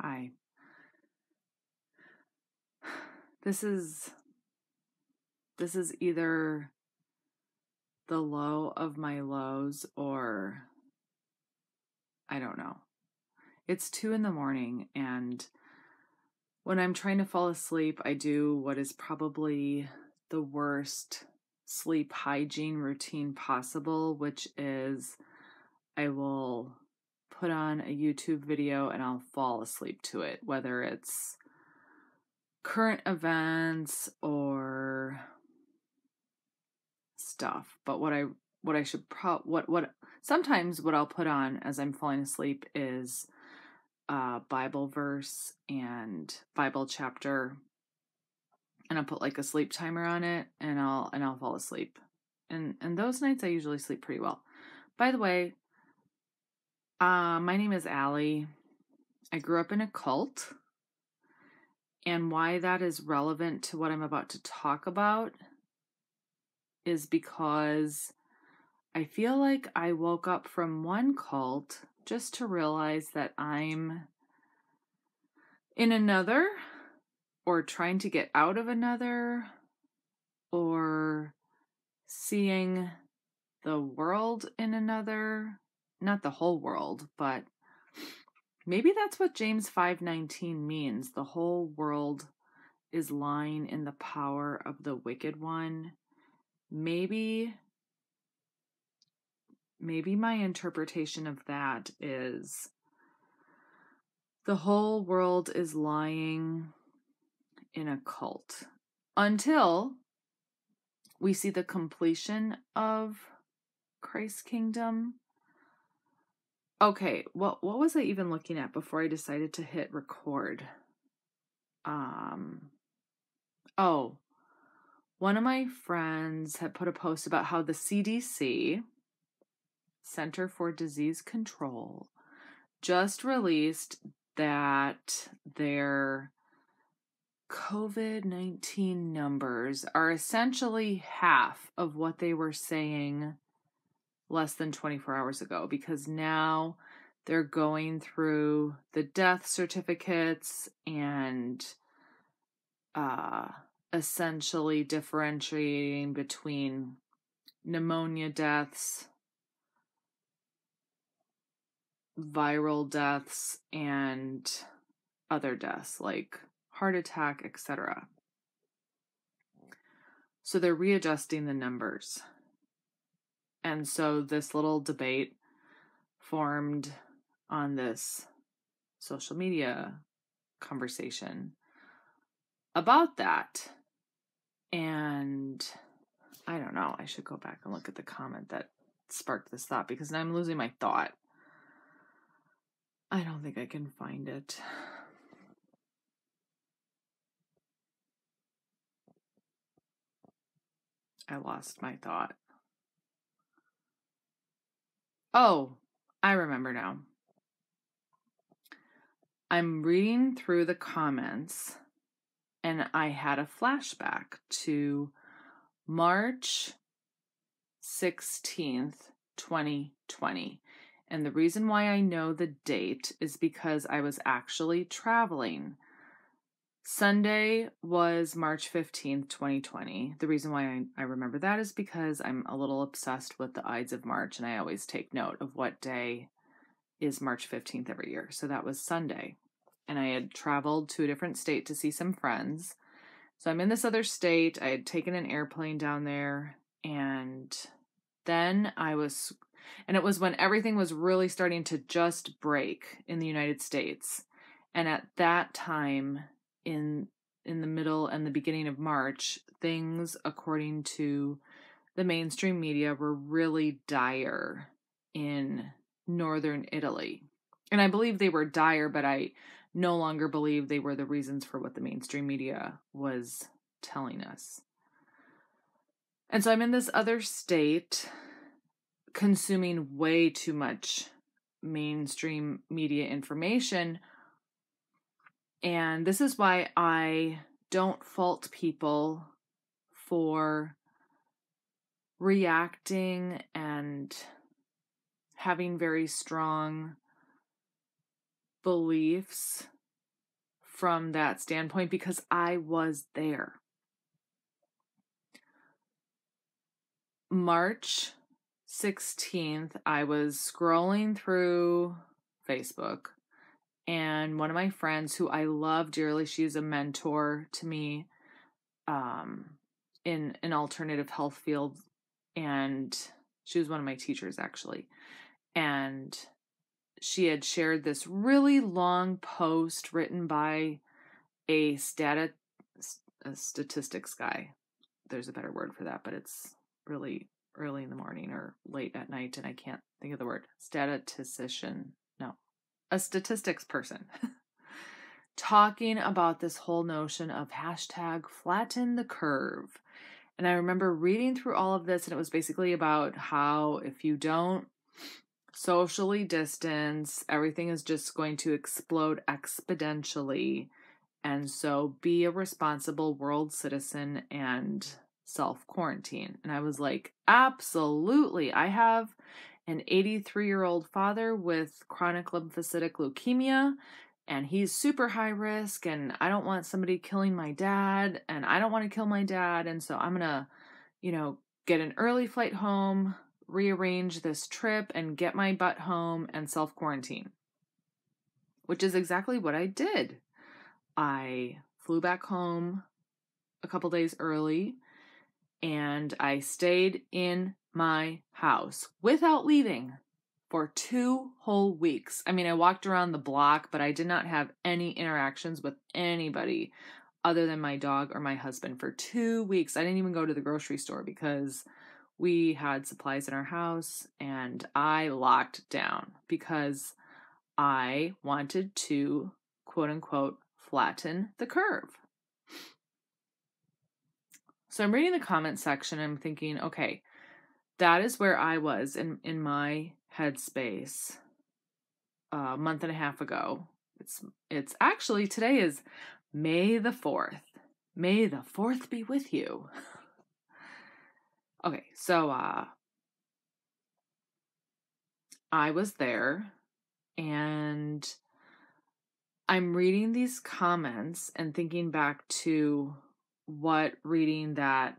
Hi. This is either the low of my lows or I don't know. It's 2 a.m. and when I'm trying to fall asleep, I do what is probably the worst sleep hygiene routine possible, which is I will put on a YouTube video and I'll fall asleep to it, whether it's current events or stuff. But sometimes what I'll put on as I'm falling asleep is a Bible verse and Bible chapter, and I'll put like a sleep timer on it, and I'll fall asleep. And those nights I usually sleep pretty well. By the way, my name is Allie. I grew up in a cult, and why that is relevant to what I'm about to talk about is because I feel like I woke up from one cult just to realize that I'm in another, or trying to get out of another, or seeing the world in another. Not the whole world, but maybe that's what James 5:19 means. The whole world is lying in the power of the wicked one. Maybe my interpretation of that is the whole world is lying in a cult until we see the completion of Christ's kingdom. Okay, what was I even looking at before I decided to hit record? One of my friends had put a post about how the CDC, Center for Disease Control, just released that their COVID-19 numbers are essentially half of what they were saying less than 24 hours ago, because now they're going through the death certificates and essentially differentiating between pneumonia deaths, viral deaths, and other deaths like heart attack, etc. So they're readjusting the numbers. And so this little debate formed on this social media conversation about that. And I don't know, I should go back and look at the comment that sparked this thought, because now I'm losing my thought. I don't think I can find it. I lost my thought. Oh, I remember now. I'm reading through the comments and I had a flashback to March 16th, 2020. And the reason why I know the date is because I was actually traveling. Sunday was March 15th, 2020. The reason why I remember that is because I'm a little obsessed with the Ides of March, and I always take note of what day is March 15th every year. So that was Sunday. And I had traveled to a different state to see some friends. So I'm in this other state. I had taken an airplane down there, and then it was when everything was really starting to just break in the United States. And at that time, in the middle and the beginning of March, things, according to the mainstream media, were really dire in northern Italy. And I believe they were dire, but I no longer believe they were the reasons for what the mainstream media was telling us. And so I'm in this other state, consuming way too much mainstream media information. And this is why I don't fault people for reacting and having very strong beliefs from that standpoint because I was there. March 16th, I was scrolling through Facebook, and one of my friends who I love dearly, she's a mentor to me in an alternative health field, and she was one of my teachers actually. And she had shared this really long post written by a statistics guy. There's a better word for that, but it's really early in the morning or late at night, and I can't think of the word. A statistics person. Talking about this whole notion of hashtag flatten the curve. And I remember reading through all of this, and it was basically about how if you don't socially distance, everything is just going to explode exponentially. And so be a responsible world citizen and self-quarantine. And I was like, absolutely. I have an 83-year-old father with chronic lymphocytic leukemia, and he's super high risk, and I don't want somebody killing my dad, and I don't want to kill my dad. And so I'm going to, get an early flight home, rearrange this trip, and get my butt home and self-quarantine, which is exactly what I did. I flew back home a couple days early, and I stayed in my house without leaving for 2 whole weeks. I mean, I walked around the block, but I did not have any interactions with anybody other than my dog or my husband for 2 weeks. I didn't even go to the grocery store because we had supplies in our house, and I locked down because I wanted to, quote unquote, flatten the curve. So I'm reading the comment section and I'm thinking, okay, that is where I was in my headspace a month and a half ago. It's actually, today is May the 4th. May the 4th be with you. Okay, so I was there, and I'm reading these comments and thinking back to what reading that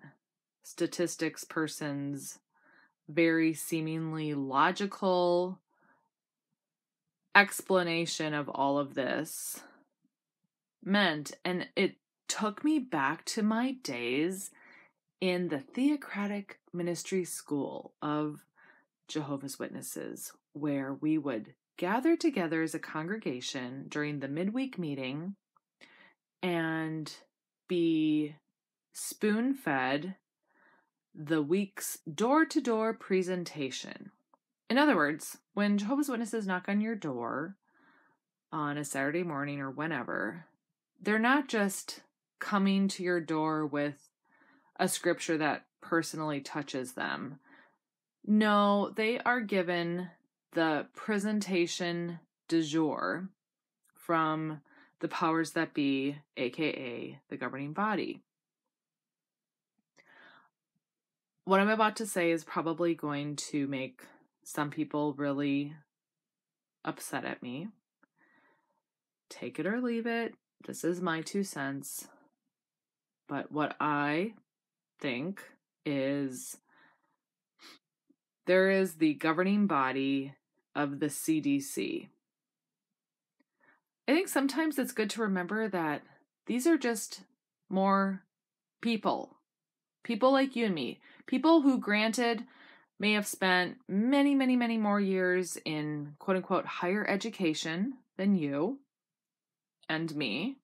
statistics person's very seemingly logical explanation of all of this meant. And it took me back to my days in the theocratic ministry school of Jehovah's Witnesses, where we would gather together as a congregation during the midweek meeting and be spoon-fed the week's door-to-door presentation. In other words, when Jehovah's Witnesses knock on your door on a Saturday morning or whenever, they're not just coming to your door with a scripture that personally touches them. No, they are given the presentation du jour from the powers that be, aka the governing body. What I'm about to say is probably going to make some people really upset at me. Take it or leave it. This is my 2 cents. But what I think is there is the governing body of the CDC. I think sometimes it's good to remember that these are just more people like you and me, people who, granted, may have spent many, many, many more years in quote unquote higher education than you and me,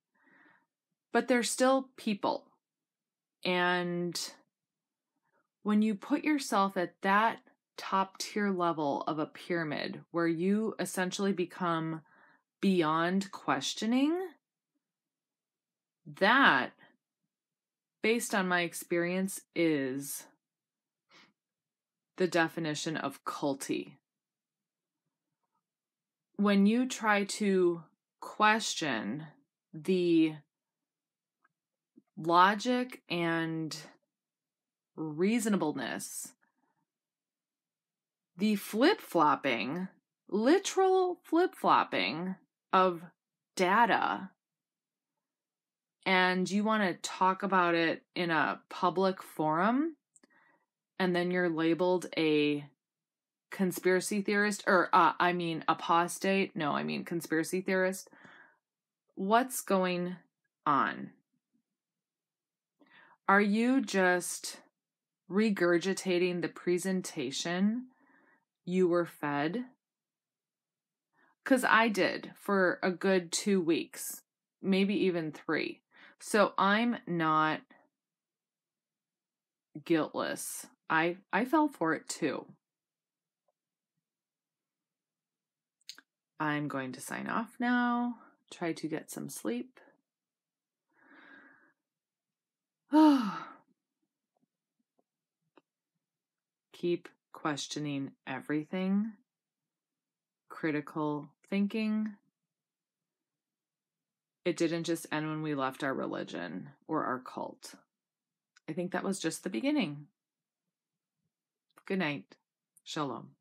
but they're still people. And when you put yourself at that top tier level of a pyramid where you essentially become beyond questioning, that, based on my experience, is the definition of culty. When you try to question the logic and reasonableness, the literal flip-flopping of data and you want to talk about it in a public forum, and then you're labeled a conspiracy theorist, or apostate. No, I mean conspiracy theorist. What's going on? Are you just regurgitating the presentation you were fed? Because I did for a good 2 weeks, maybe even 3. So I'm not guiltless. I fell for it too. I'm going to sign off now. Try to get some sleep. Keep questioning everything. Critical thinking. It didn't just end when we left our religion or our cult. I think that was just the beginning. Good night. Shalom.